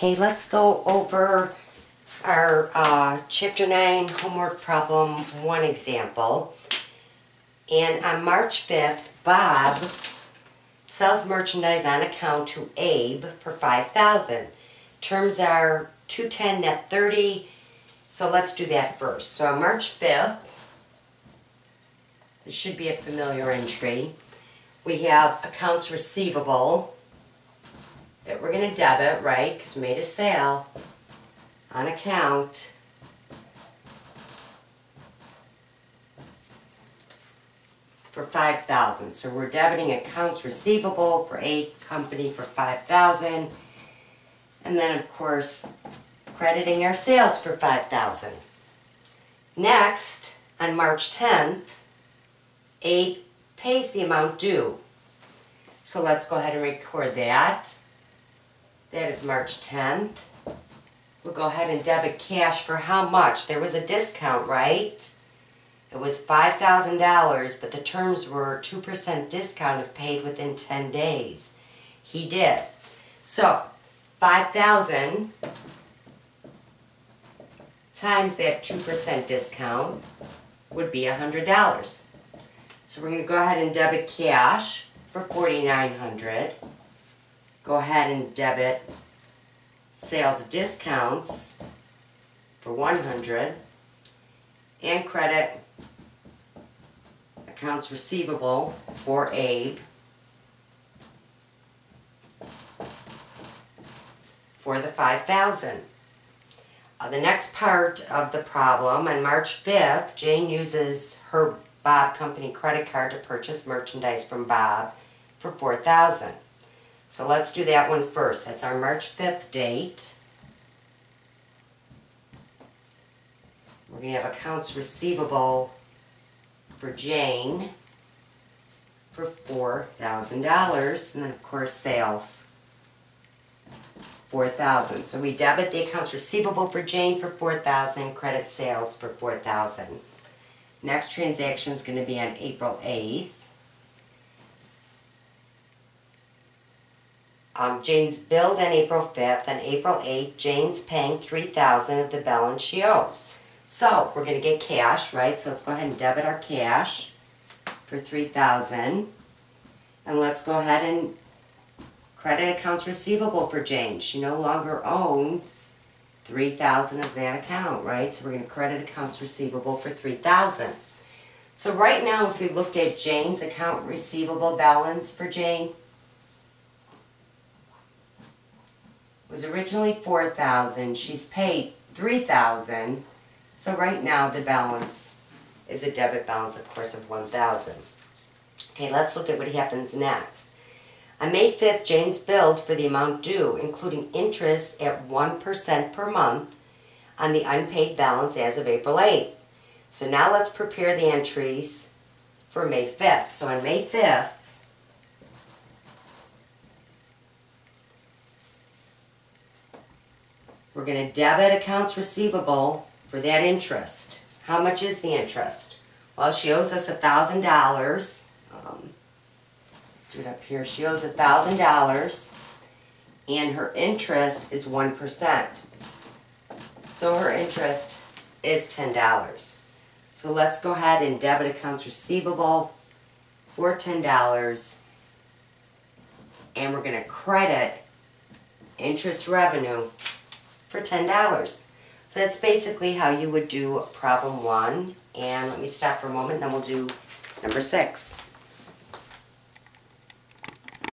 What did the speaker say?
Okay, let's go over our Chapter 9 homework problem 1 example. And on March 5th, Bob sells merchandise on account to Abe for $5,000. Terms are 210 net 30. So let's do that first. So on March 5th, this should be a familiar entry. We have accounts receivable that we're going to debit, right, because we made a sale on account for $5,000. So we're debiting accounts receivable for A company for $5,000, and then of course crediting our sales for $5,000. Next, on March 10th, A pays the amount due. So let's go ahead and record that. That is March 10th. We'll go ahead and debit cash for how much? There was a discount, right? It was $5,000, but the terms were 2% discount if paid within 10 days. He did. So, 5,000 times that 2% discount would be $100. So we're going to go ahead and debit cash for $4,900. Go ahead and debit sales discounts for $100 and credit accounts receivable for Abe for the $5,000. The next part of the problem, on March 5th, Jane uses her Bob Company credit card to purchase merchandise from Bob for $4,000. So let's do that one first. That's our March 5th date. We're going to have accounts receivable for Jane for $4,000. And then of course sales, $4,000. So we debit the accounts receivable for Jane for $4,000, credit sales for $4,000. Next transaction is going to be on April 8th. Jane's billed on April 5th. On April 8th, Jane's paying $3,000 of the balance she owes. So we're going to get cash, right? So let's go ahead and debit our cash for $3,000. And let's go ahead and credit accounts receivable for Jane. She no longer owns $3,000 of that account, right? So we're going to credit accounts receivable for $3,000. So right now, if we looked at Jane's account receivable balance for Jane, was originally $4,000. She's paid $3,000. So right now the balance is a debit balance, of course, of $1,000. Okay, let's look at what happens next. On May 5th, Jane's billed for the amount due, including interest at 1% per month on the unpaid balance as of April 8th. So now let's prepare the entries for May 5th. So on May 5th, we're going to debit accounts receivable for that interest. How much is the interest? Well, she owes us $1,000. Do it up here. She owes $1,000, and her interest is 1%. So her interest is $10. So let's go ahead and debit accounts receivable for $10, and we're going to credit interest revenue for $10. So that's basically how you would do problem 1. And let me stop for a moment, then we'll do number 6.